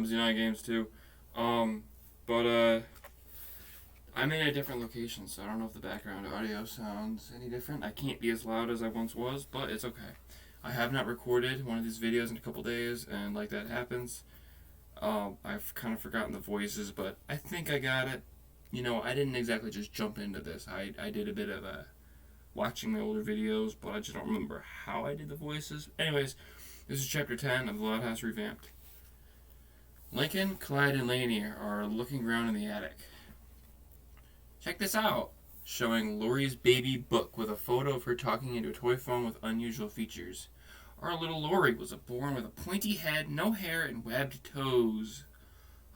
Xenon Games too. But I'm in a different location, so I don't know if the background audio sounds any different. I can't be as loud as I once was, but it's okay. I have not recorded one of these videos in a couple days, and like that happens, I've kind of forgotten the voices, but I think I got it. I didn't exactly just jump into this. I did a bit of watching my older videos, but I just don't remember how I did the voices. Anyways, this is chapter 10 of The Loud House Revamped. Lincoln, Clyde, and Laney are looking around in the attic. Check this out, showing Lori's baby book with a photo of her talking into a toy phone with unusual features. Our little Lori was born with a pointy head, no hair, and webbed toes.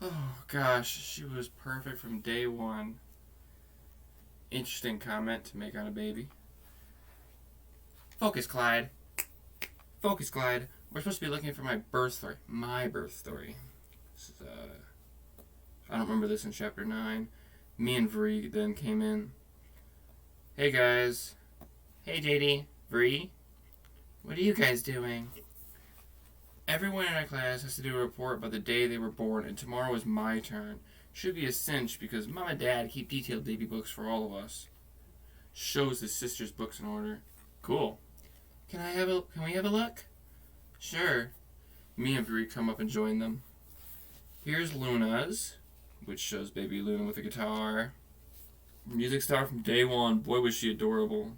Oh gosh, she was perfect from day one. Interesting comment to make on a baby. Focus, Clyde. Focus, Clyde. We're supposed to be looking for my birth story. My birth story. This is, I don't remember this in chapter 9. Me and Vree then came in. Hey guys. Hey JD. Vree. What are you guys doing? Everyone in our class has to do a report about the day they were born, and tomorrow is my turn. Should be a cinch because Mom and Dad keep detailed baby books for all of us. Shows his sister's books in order. Cool. Can we have a look? Sure. Me and Vree come up and join them. Here's Luna's, which shows baby Luna with a guitar. Music star from day one. Boy, was she adorable.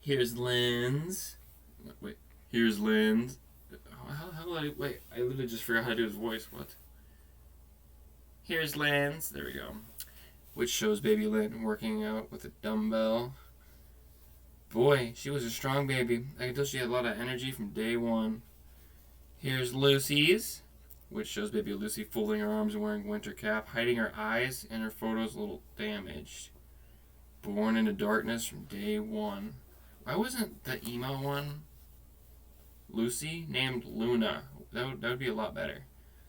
Here's Lynn's. Wait. Here's Lynn's. Wait, I literally just forgot how to do his voice. What? Here's Lynn's. There we go. Which shows baby Lynn working out with a dumbbell. Boy, she was a strong baby. I can tell she had a lot of energy from day one. Here's Lucy's, which shows baby Lucy folding her arms and wearing a winter cap, hiding her eyes, and her photo's a little damaged. Born into darkness from day one. Why wasn't the emo one Lucy named Luna? That would be a lot better.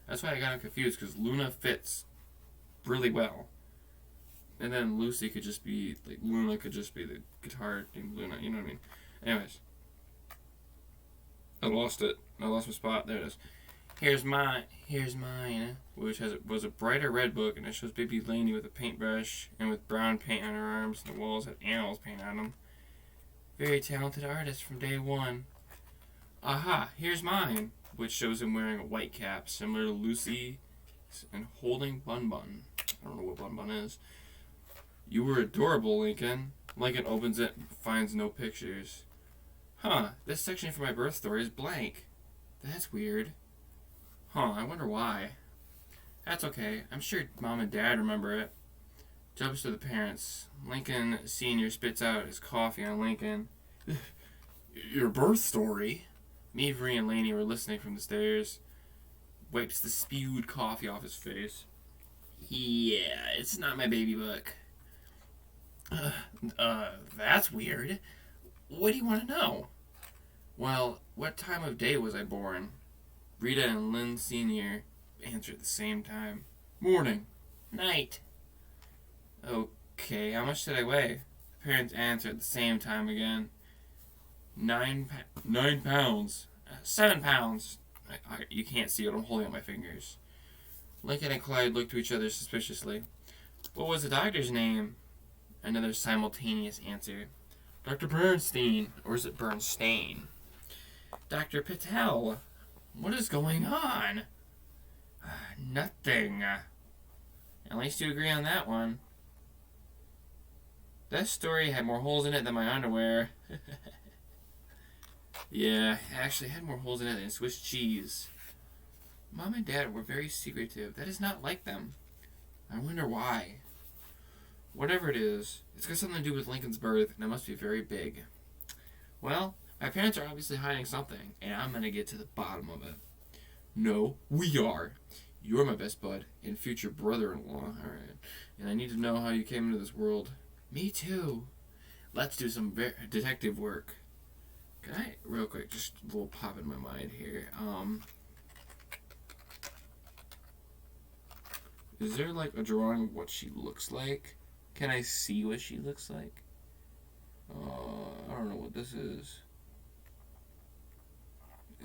That's why I got confused, because Luna fits really well. And then Lucy could just be, like, Luna could just be the guitar named Luna, you know what I mean? Anyways. I lost it. I lost my spot. There it is. Here's mine, which was a brighter red book, and it shows baby Laney with a paintbrush and with brown paint on her arms, and the walls have animals paint on them. Very talented artist from day one. Aha, here's mine, which shows him wearing a white cap, similar to Lucy, and holding Bun Bun. I don't know what Bun Bun is. You were adorable, Lincoln. Lincoln opens it and finds no pictures. Huh, this section for my birth story is blank. That's weird. Huh, I wonder why. That's okay. I'm sure Mom and Dad remember it. Jumps to the parents. Lincoln Sr. spits out his coffee on Lincoln. Your birth story? Me, Vree, and Laney were listening from the stairs. Wipes the spewed coffee off his face. Yeah, it's not my baby book. That's weird. What do you want to know? Well, what time of day was I born? Rita and Lynn Sr. answered at the same time. Morning. Night. Okay, how much did I weigh? The parents answered at the same time again. 9 pounds. 7 pounds. You can't see it, I'm holding up my fingers. Lincoln and Clyde looked to each other suspiciously. What was the doctor's name? Another simultaneous answer. Dr. Bernstein. Or is it Bernstein? Dr. Patel. What is going on? Nothing. At least you agree on that one. That story had more holes in it than my underwear. Yeah, actually, it had more holes in it than Swiss cheese. Mom and Dad were very secretive. That is not like them. I wonder why. Whatever it is, it's got something to do with Lincoln's birth, and it must be very big. Well, my parents are obviously hiding something, and I'm going to get to the bottom of it. No, we are. You're my best bud and future brother-in-law. Alright. And I need to know how you came into this world. Me too. Let's do some detective work. Can I, real quick, just a little pop in my mind here. Is there like a drawing of what she looks like? Can I see what she looks like? I don't know what this is.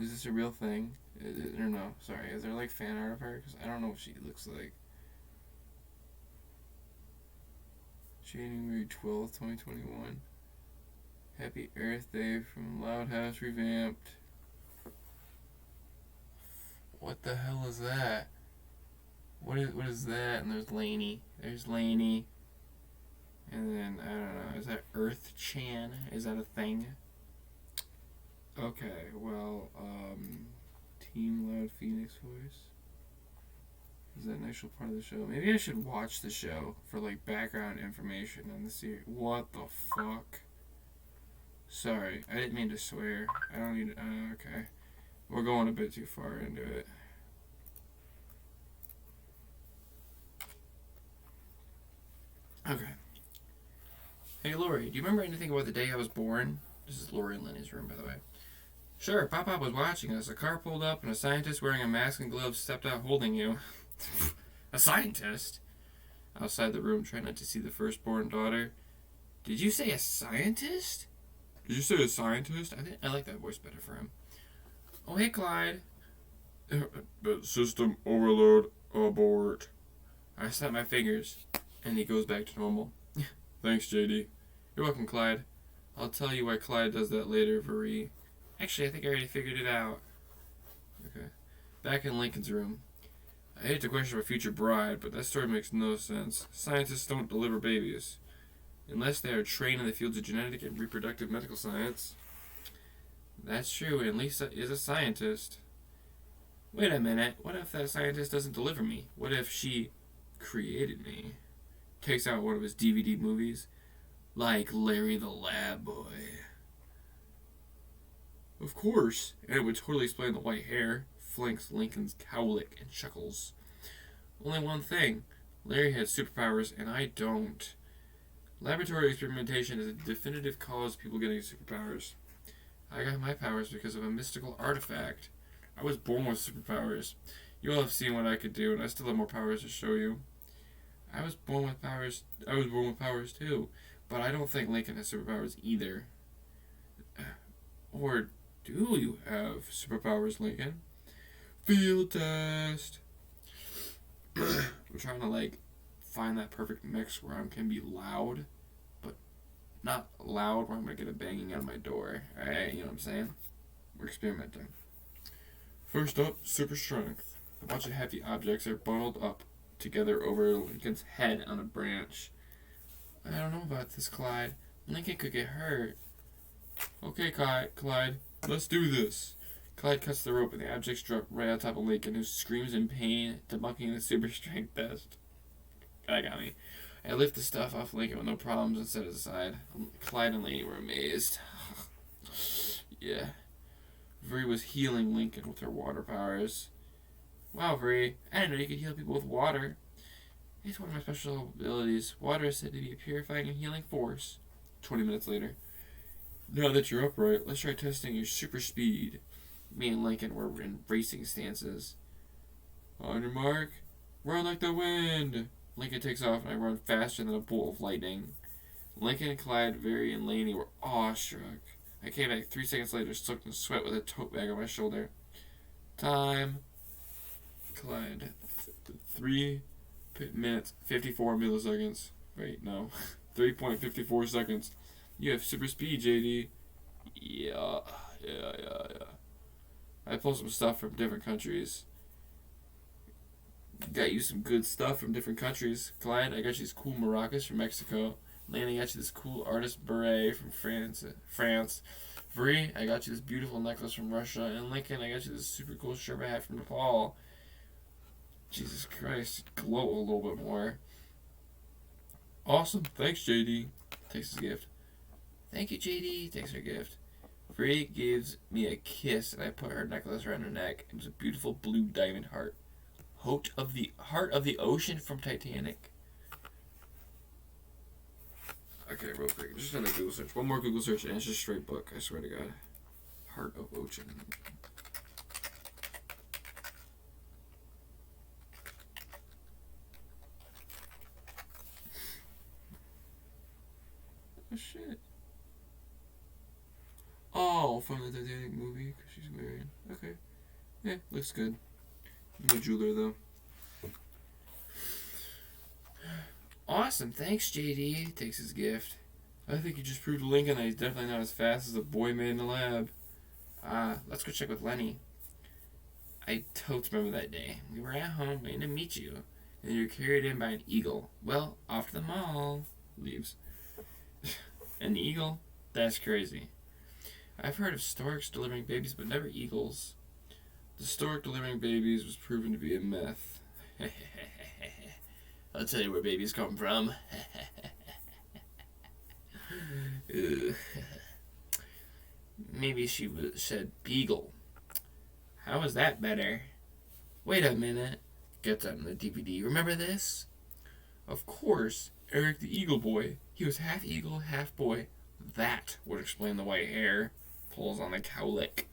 Is this a real thing? Or no, sorry. Is there like fan art of her? Because I don't know what she looks like. January 12th, 2021. Happy Earth Day from Loud House Revamped. What the hell is that? What is that? And there's Lainey. There's Lainey. And then, I don't know, is that Earth Chan? Is that a thing? Okay, well, Team Loud Phoenix Voice. Is that an actual part of the show? Maybe I should watch the show for, like, background information on the series. What the fuck? Sorry, I didn't mean to swear. I don't need to, okay. We're going a bit too far into it. Okay. Hey, Lori, do you remember anything about the day I was born? This is Lori and Lenny's room, by the way. Sure, Pop-Pop was watching us. A car pulled up and a scientist wearing a mask and gloves stepped out holding you. A scientist? Outside the room, trying not to see the firstborn daughter. Did you say a scientist? Did you say a scientist? I like that voice better for him. Oh, hey, Clyde. System overload abort. I snap my fingers, and he goes back to normal. Thanks, JD. You're welcome, Clyde. I'll tell you why Clyde does that later, Vary. Actually, I think I already figured it out. Okay. Back in Lincoln's room. I hate to question my future bride, but that story makes no sense. Scientists don't deliver babies. Unless they are trained in the fields of genetic and reproductive medical science. That's true, and Lisa is a scientist. Wait a minute. What if that scientist doesn't deliver me? What if she created me? Takes out one of his DVD movies? Like Larry the Lab Boy. Of course, and it would totally explain the white hair, flanks Lincoln's cowlick, and chuckles. Only one thing. Larry has superpowers, and I don't. Laboratory experimentation is a definitive cause of people getting superpowers. I got my powers because of a mystical artifact. I was born with superpowers. You all have seen what I could do, and I still have more powers to show you. I was born with powers too, but I don't think Lincoln has superpowers either. Or do you have superpowers, Lincoln? Field test. I'm trying to like find that perfect mix where I can be loud, but not loud where I'm gonna get a banging out my door. Alright, you know what I'm saying? We're experimenting. First up, super strength. A bunch of heavy objects are bundled up together over Lincoln's head on a branch. I don't know about this, Clyde. Lincoln could get hurt. Okay, Clyde, let's do this. Clyde cuts the rope and the objects drop right on top of Lincoln, who screams in pain, debunking the super strength test. That got me. I lift the stuff off Lincoln with no problems and set it aside. Clyde and Laney were amazed. Yeah. Vri was healing Lincoln with her water powers. Wow, Vri, I didn't know you could heal people with water. It's one of my special abilities. Water is said to be a purifying and healing force. 20 minutes later. Now that you're upright, let's try testing your super speed. Me and Lincoln were in racing stances. On your mark, run like the wind. Lincoln takes off and I run faster than a bolt of lightning. Lincoln, Clyde, Vri, and Laney were awestruck. I came back 3 seconds later, soaked in sweat with a tote bag on my shoulder. Time. Clyde. 3 minutes, 54 milliseconds. Wait, no. 3.54 seconds. You have super speed, JD. Yeah. I pulled some stuff from different countries. Got you some good stuff from different countries. Clyde, I got you these cool maracas from Mexico. Laney, I got you this cool artist beret from France. Vri, I got you this beautiful necklace from Russia. And Lincoln, I got you this super cool Sherpa hat from Nepal. Jesus Christ, glow a little bit more. Awesome, thanks, JD. Takes his gift. Thank you, JD. Takes her gift. Vri gives me a kiss, and I put her necklace around her neck. It was a beautiful blue diamond heart. Heart of the ocean from Titanic. Okay, real quick, just another Google search. One more Google search, and it's just straight book. I swear to God. Heart of ocean. Oh, from the Titanic movie because she's married. Okay. Yeah, looks good. No jeweler, though. Awesome. Thanks, JD. Takes his gift. I think you just proved to Lincoln that he's definitely not as fast as a boy made in the lab. Let's go check with Lenny. I totes remember that day. We were at home waiting to meet you, and you were carried in by an eagle. Well, off to the mall. Leaves. An eagle? That's crazy. I've heard of storks delivering babies, but never eagles. The stork delivering babies was proven to be a myth. I'll tell you where babies come from. Maybe she said beagle. How is that better? Wait a minute. Gets on the DVD. Remember this? Of course, Eric the Eagle Boy. He was half eagle, half boy. That would explain the white hair. Pulls on the cowlick.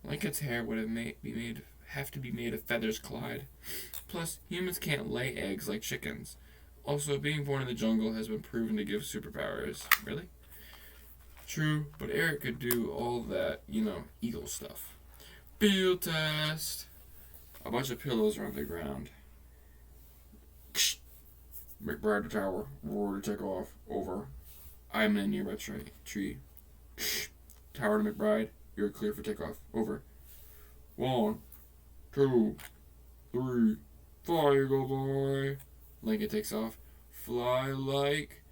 Lincoln's hair would have to be made of feathers, Clyde. Plus, humans can't lay eggs like chickens. Also, being born in the jungle has been proven to give superpowers. Really? True, but Eric could do all that, eagle stuff. Field test. A bunch of pillows are on the ground. McBride to tower. Roar to take off. Over. I'm in a nearby tree. Tower to McBride. You're clear for takeoff. Over. 1, 2, 3. Fly, Eagle Boy. Lincoln takes off. Fly like.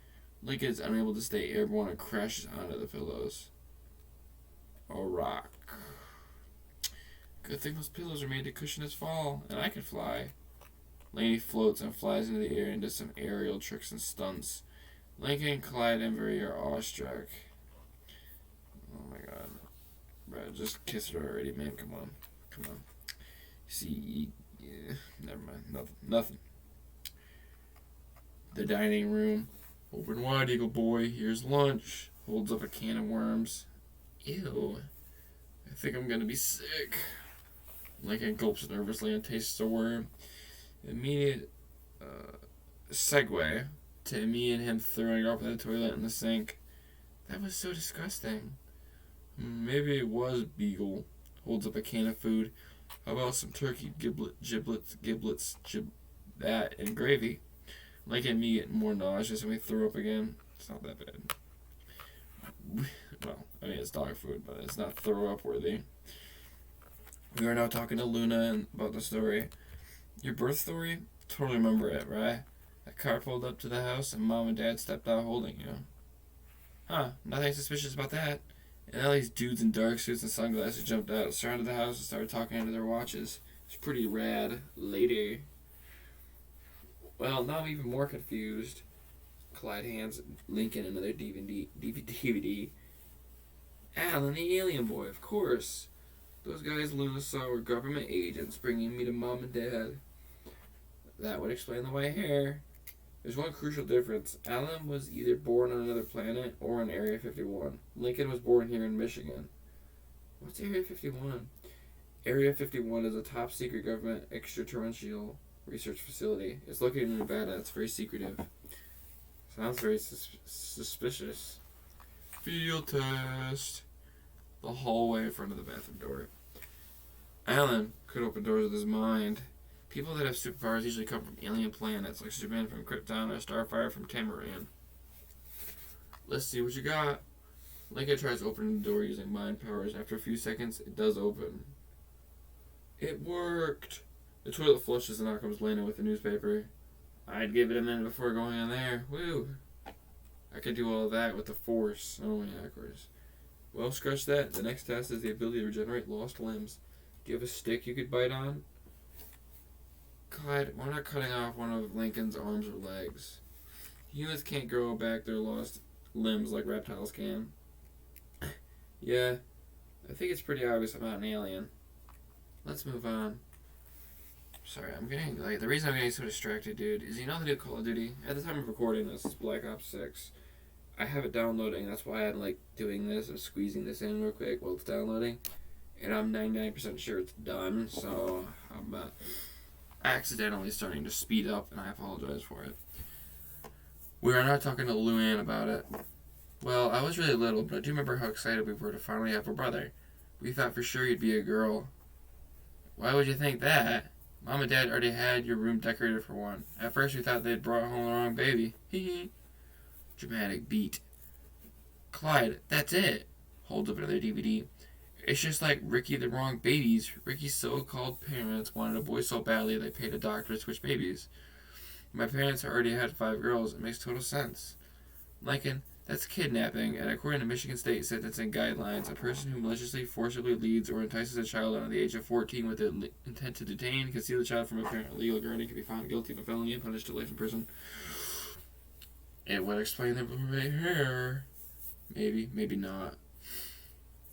Lincoln's unable to stay airborne and crashes onto the pillows. A rock. Good thing those pillows are made to cushion his fall, and I can fly. Laney floats and flies into the air and does some aerial tricks and stunts. Lincoln, Clyde, and Marie are awestruck. Oh my god. Bro, just kiss her already, man. Come on. See, yeah, never mind. Nothing. The dining room. Open wide, Eagle Boy. Here's lunch. Holds up a can of worms. Ew. I think I'm gonna be sick. Lincoln gulps nervously and tastes a worm. Immediate segue to me and him throwing up in the toilet in the sink. That was so disgusting. Maybe it was Beagle. Holds up a can of food. How about some turkey giblets, that, and gravy? Lincoln and me get more nauseous and we throw up again. It's not that bad. Well, I mean, it's dog food, but it's not throw up worthy. We are now talking to Luna about the story. Your birth story? Totally remember it, right? That car pulled up to the house and Mom and Dad stepped out holding you. Huh, nothing suspicious about that. And all these dudes in dark suits and sunglasses jumped out, surrounded the house, and started talking into their watches. It's pretty rad. Later. Well, now I'm even more confused. Clyde hands Lincoln another DVD. Alan, the alien boy, of course. Those guys Luna saw were government agents bringing me to Mom and Dad. That would explain the white hair. There's one crucial difference. Alan was either born on another planet or in Area 51. Lincoln was born here in Michigan. What's Area 51? Area 51 is a top-secret government extraterrestrial research facility. It's located in Nevada. It's very secretive. Sounds very suspicious. Field test. The hallway in front of the bathroom door. Alan could open doors with his mind. People that have superpowers usually come from alien planets, like Superman from Krypton or Starfire from Tamaran. Let's see what you got. Lincoln tries opening the door using mind powers. After a few seconds, it does open. It worked! The toilet flushes and out comes Lena with the newspaper. I'd give it a minute before going in there. Woo! I could do all of that with the force. Oh yeah, of course. Well, scratch that. The next test is the ability to regenerate lost limbs. Do you have a stick you could bite on? Clyde, we're not cutting off one of Lincoln's arms or legs. Humans can't grow back their lost limbs like reptiles can. Yeah, I think it's pretty obvious I'm not an alien. Let's move on. Sorry, the reason I'm getting so distracted, dude, is the new Call of Duty? At the time of recording this, it's Black Ops 6. I have it downloading, that's why I'm doing this and squeezing this in real quick while it's downloading. And I'm 99% sure it's done, so I'm accidentally starting to speed up, and I apologize for it. We are not talking to Luann about it. Well, I was really little, but I do remember how excited we were to finally have a brother. We thought for sure you'd be a girl. Why would you think that? Mom and Dad already had your room decorated for one. At first we thought they'd brought home the wrong baby. Hee hee. Dramatic beat. Clyde, that's it. Holds up another DVD. It's just like Ricky the wrong babies. Ricky's so-called parents wanted a boy so badly they paid a doctor to switch babies. My parents already had 5 girls. It makes total sense. Lincoln, that's kidnapping, and according to Michigan State sentencing guidelines, a person who maliciously, forcibly leads or entices a child under the age of 14 with the intent to detain, conceal the child from a parent or legal guardian can be found guilty of a felony and punished to life in prison. It would explain the blue hair. Maybe, maybe not.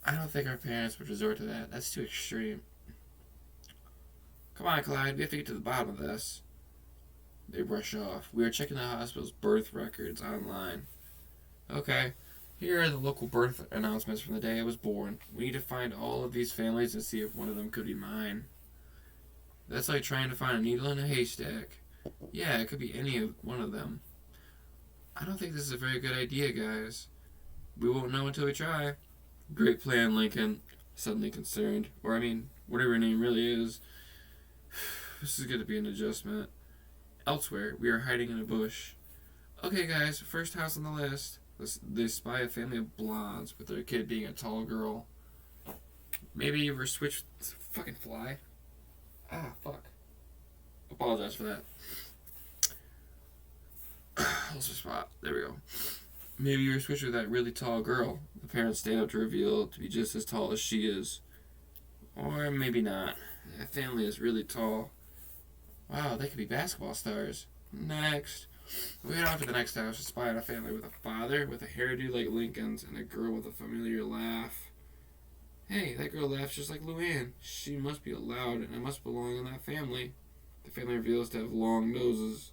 I don't think our parents would resort to that. That's too extreme. Come on, Clyde. We have to get to the bottom of this. They brush off. We are checking the hospital's birth records online. Okay. Here are the local birth announcements from the day I was born. We need to find all of these families and see if one of them could be mine. That's like trying to find a needle in a haystack. Yeah, it could be one of them. I don't think this is a very good idea, guys. We won't know until we try. Great plan, Lincoln. Suddenly concerned. Or, whatever your name really is. This is going to be an adjustment. Elsewhere, we are hiding in a bush. Okay, guys, first house on the list. They spy a family of blondes, with their kid being a tall girl. Maybe you were switched... Fucking fly. Ah, fuck. Apologize for that. Let's just spot. There we go. Maybe you were switched with that really tall girl. The parents stand up to reveal to be just as tall as she is. Or maybe not. That family is really tall. Wow, they could be basketball stars. Next. We head off to the next house to spy on a family with a father with a hairdo like Lincoln's and a girl with a familiar laugh. Hey, that girl laughs just like Luann. She must be allowed and I must belong in that family. The family reveals to have long noses.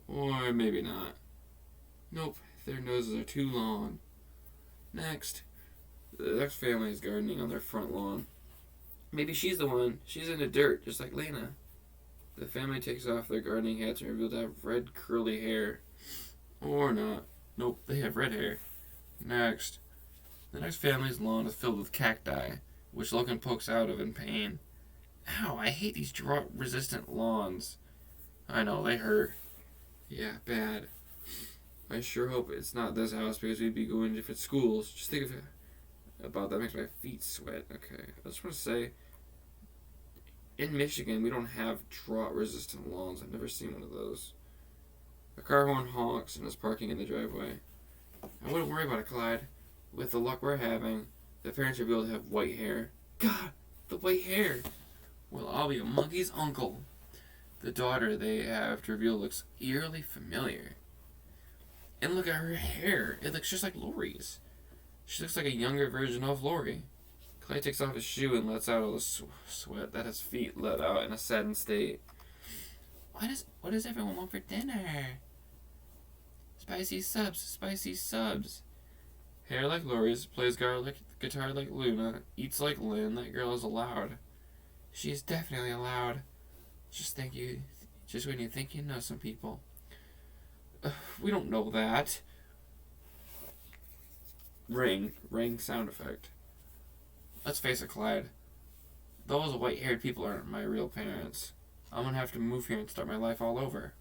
Or maybe not. Nope, their noses are too long. Next. The next family is gardening on their front lawn. Maybe she's the one. She's in the dirt, just like Lena. The family takes off their gardening hats and reveal to have red curly hair. Or not. Nope, they have red hair. Next. The next family's lawn is filled with cacti, which Logan pokes out of in pain. Ow, I hate these drought-resistant lawns. I know, they hurt. Yeah, bad. I sure hope it's not this house because we'd be going to different schools. Just think of it. About that makes my feet sweat. Okay, I just want to say, in Michigan, we don't have drought-resistant lawns. I've never seen one of those. A car horn honks and is parking in the driveway. I wouldn't worry about it, Clyde. With the luck we're having, the parents are able to have white hair. God, the white hair! Well, I'll be a monkey's uncle. The daughter they have to reveal looks eerily familiar. And look at her hair. It looks just like Lori's. She looks like a younger version of Lori. Clay takes off his shoe and lets out all the sweat that his feet let out in a saddened state. What does everyone want for dinner? Spicy subs, spicy subs. Hair like Lori's, plays guitar like Luna, eats like Lynn. That girl is allowed. She is definitely allowed. Just when you think you know some people. We don't know that. Ring sound effect. Let's face it, Clyde. Those white-haired people aren't my real parents. I'm gonna have to move here and start my life all over.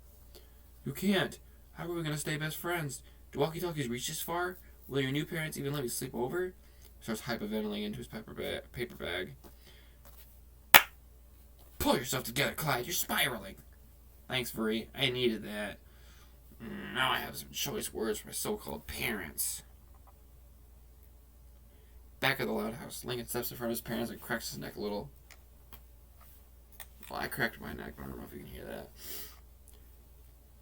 You can't. How are we gonna stay best friends? Do walkie-talkies reach this far? Will your new parents even let me sleep over? Starts hyperventilating into his paper bag. Pull yourself together, Clyde. You're spiraling. Thanks, Vuri. I needed that. Now I have some choice words for my so-called parents. Back of the loud house, Lincoln steps in front of his parents and cracks his neck a little. Well, I cracked my neck, but I don't know if you can hear that.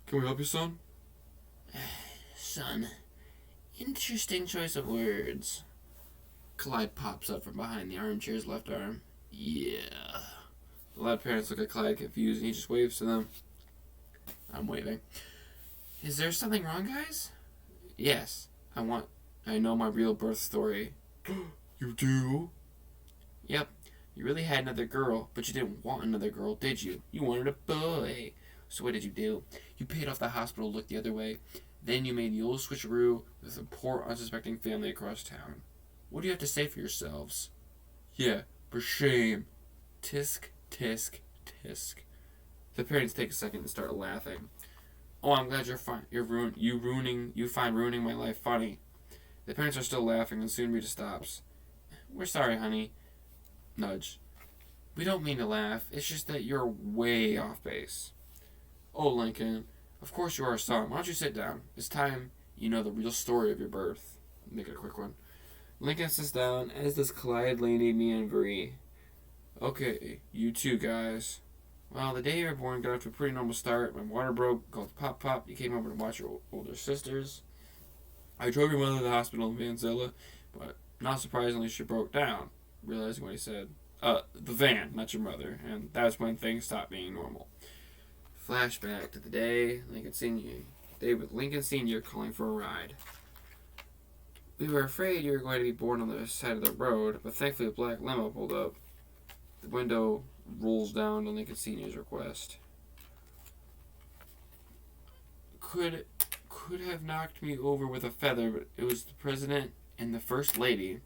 Can we help you, son? Son. Interesting choice of words. Clyde pops up from behind the armchair's left arm. Yeah. The loud parents look at Clyde confused and he just waves to them. I'm waving. Is there something wrong, guys? Yes. I know my real birth story. You do? Yep. You really had another girl, but you didn't want another girl, did you? You wanted a boy. So what did you do? You paid off the hospital, looked the other way. Then you made the old switcheroo with a poor, unsuspecting family across town. What do you have to say for yourselves? Yeah, for shame. Tisk, tisk, tisk. The parents take a second and start laughing. Oh, I'm glad you find ruining my life funny. The parents are still laughing and soon Rita stops. We're sorry, honey. Nudge. We don't mean to laugh. It's just that you're way off base. Oh, Lincoln. Of course you are a son. Why don't you sit down? It's time you know the real story of your birth. Make it a quick one. Lincoln sits down, as does Clyde, Laney, me, and Marie. Okay, you two guys. Well, the day you were born got off to a pretty normal start. My water broke, called Pop Pop. You came over to watch your older sisters. I drove your mother to the hospital in Vanzilla, but not surprisingly, she broke down, realizing what he said. The van, not your mother, and that's when things stopped being normal. Flashback to the day with Lincoln Sr. calling for a ride. We were afraid you were going to be born on the side of the road, but thankfully a black limo pulled up. The window rolls down to Lincoln Sr.'s request. Could have knocked me over with a feather, but it was the president and the first lady.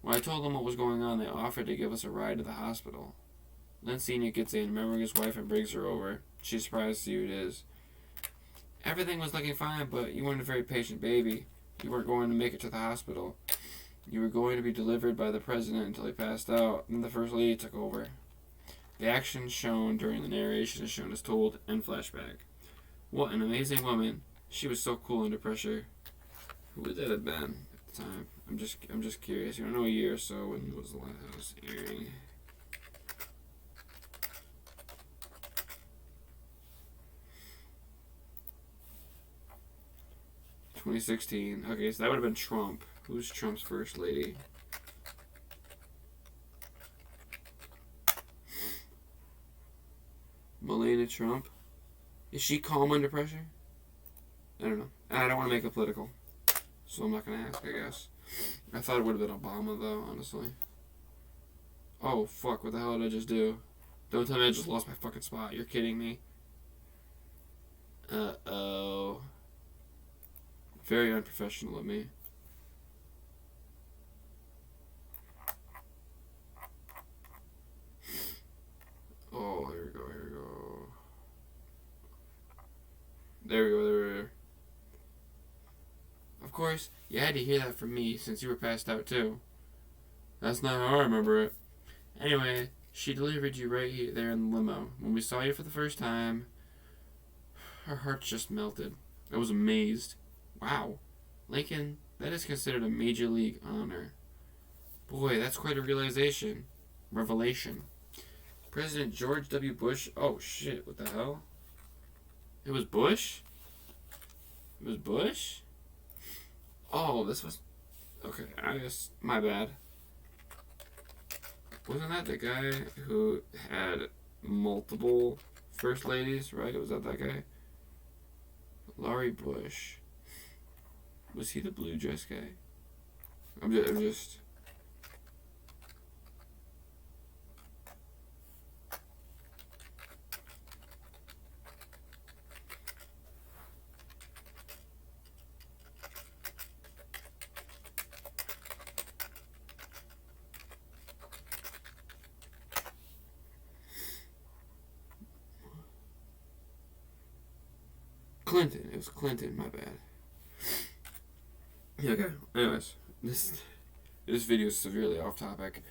When I told them what was going on, they offered to give us a ride to the hospital. Lynn Sr. gets in, remembering his wife, and brings her over. She's surprised to see who it is. Everything was looking fine, but you weren't a very patient baby. You weren't going to make it to the hospital. You were going to be delivered by the president until he passed out, and the first lady took over. The action shown during the narration is shown as told in flashback. What an amazing woman. She was so cool under pressure. Who would that have been at the time? I'm just curious. You don't know a year or so. When was the last airing? $2016. Okay, so that would have been Trump. Who's Trump's first lady? Melania Trump. Is she calm under pressure? I don't know. I don't want to make it political, so I'm not going to ask, I guess. I thought it would have been Obama, though, honestly. Oh, fuck, what the hell did I just do? Don't tell me I just lost my fucking spot. You're kidding me. Uh-oh. Very unprofessional of me. Oh, here we go. There we go. Of course, you had to hear that from me since you were passed out too. That's not how I remember it. Anyway, she delivered you right there in the limo. When we saw you for the first time, our hearts just melted. I was amazed. Wow. Lincoln, that is considered a major league honor. Boy, that's quite a revelation. President George W. Bush. Oh shit, what the hell? It was Bush? It was Bush? Oh, this was... Okay, I guess... My bad. Wasn't that the guy who had multiple first ladies, right? Was that guy? Laurie Bush. Was he the blue dress guy? I'm just... Clinton. It was Clinton, my bad. Yeah, okay. Anyways, this video is severely off topic.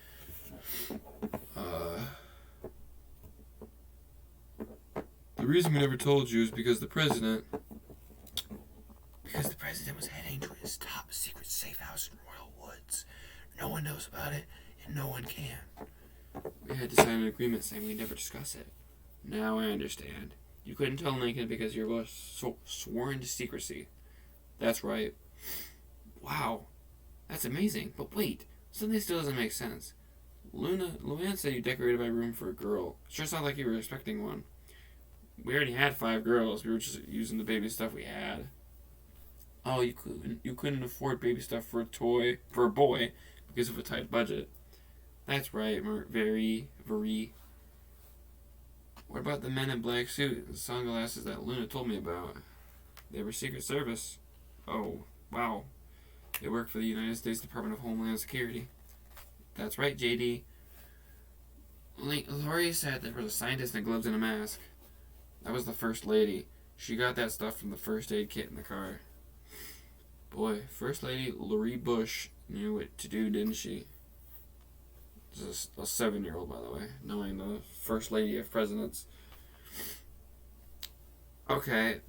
The reason we never told you is because the president was heading to his top secret safe house in Royal Woods. No one knows about it, and no one can. We had to sign an agreement saying we'd never discuss it. Now I understand. You couldn't tell Lincoln because you were both sworn to secrecy. That's right. Wow. That's amazing. But wait, something still doesn't make sense. Luann said you decorated my room for a girl. Sure sounds like you were expecting one. We already had 5 girls. We were just using the baby stuff we had. Oh, you couldn't afford baby stuff for a boy because of a tight budget. That's right, very. What about the men in black suit and sunglasses that Luna told me about? They were Secret Service. Oh, wow. They worked for the United States Department of Homeland Security. That's right, JD. Lori said there was a scientist in gloves and a mask. That was the First Lady. She got that stuff from the first aid kit in the car. Boy, First Lady Lori Bush knew what to do, didn't she? This is a 7-year-old, by the way, knowing the First Lady of Presidents. Okay.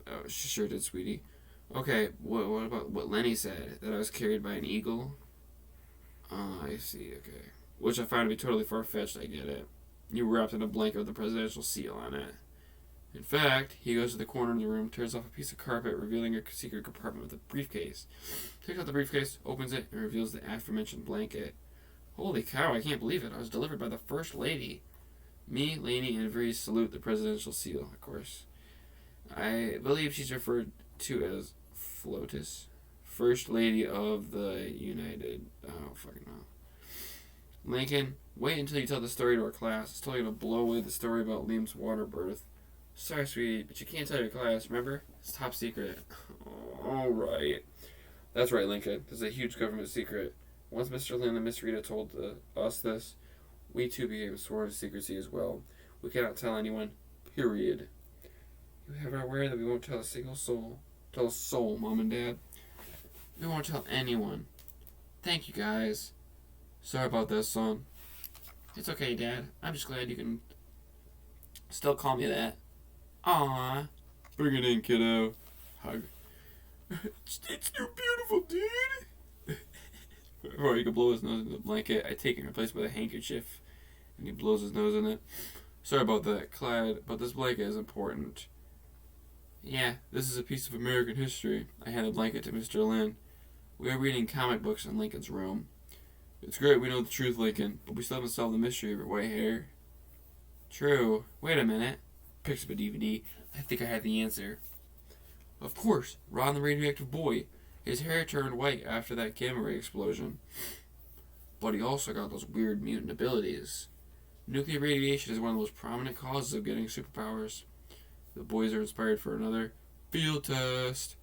Oh, she sure did, sweetie. Okay, what about what Lenny said? That I was carried by an eagle? Oh, I see, okay. Which I find to be totally far-fetched, I get it. You were wrapped in a blanket with the presidential seal on it. In fact, he goes to the corner of the room, tears off a piece of carpet, revealing a secret compartment with a briefcase. Takes out the briefcase, opens it, and reveals the aforementioned blanket. Holy cow, I can't believe it. I was delivered by the First Lady. Me, Lainey, and Vree salute the presidential seal, of course. I believe she's referred to as FLOTUS, First Lady of the United... I don't fucking know. Lincoln, wait until you tell the story to our class. It's totally going to blow away the story about Liam's water birth. Sorry, sweetie, but you can't tell your class, remember? It's top secret. Alright. That's right, Lincoln. This is a huge government secret. Once Mr. Lynn and Miss Rita told us this, we too became sworn to secrecy as well. We cannot tell anyone. Period. You have our word that we won't tell a single soul. Tell a soul, Mom and Dad. We won't tell anyone. Thank you, guys. Sorry about that, son. It's okay, Dad. I'm just glad you can still call me that. Aww. Bring it in, kiddo. Hug. It's too beautiful, dude. Before he could blow his nose into the blanket, I take it and replace it with a handkerchief. And he blows his nose in it. Sorry about that, Clyde, but this blanket is important. Yeah, this is a piece of American history. I hand the blanket to Mr. Lynn. We are reading comic books in Lincoln's room. It's great we know the truth, Lincoln, but we still haven't solved the mystery of her white hair. True. Wait a minute. Picks up a DVD. I think I have the answer. Of course, Ron the radioactive boy. His hair turned white after that gamma ray explosion. But he also got those weird mutant abilities. Nuclear radiation is one of the most prominent causes of getting superpowers. The boys are inspired for another field test.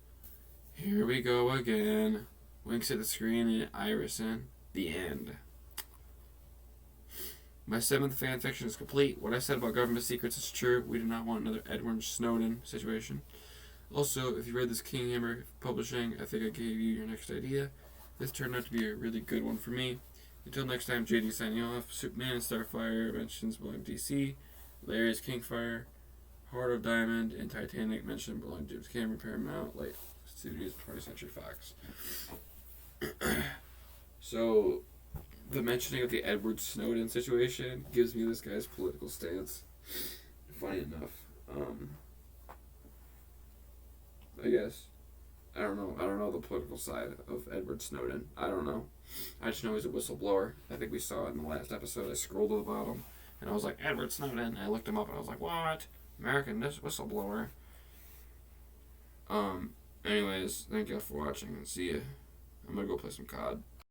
Here we go again. Winks at the screen and Irison. The end. My 7th fan fiction is complete. What I said about government secrets is true. We do not want another Edward Snowden situation. Also, if you read this King Hammer Publishing, I think I gave you your next idea. This turned out to be a really good one for me. Until next time, JD signing off. Superman and Starfire mentions belong to DC. Larry's Kingfire. Heart of Diamond and Titanic mentioned belong to James Cameron, Paramount, like Studios, 20th Century Fox. So, the mentioning of the Edward Snowden situation gives me this guy's political stance. Funny enough. I guess. I don't know the political side of Edward Snowden. I don't know. I just know he's a whistleblower. I think we saw it in the last episode. I scrolled to the bottom and I was like, Edward Snowden. And I looked him up and I was like, what? American whistleblower. Anyways, thank you all for watching and see ya. I'm gonna go play some COD.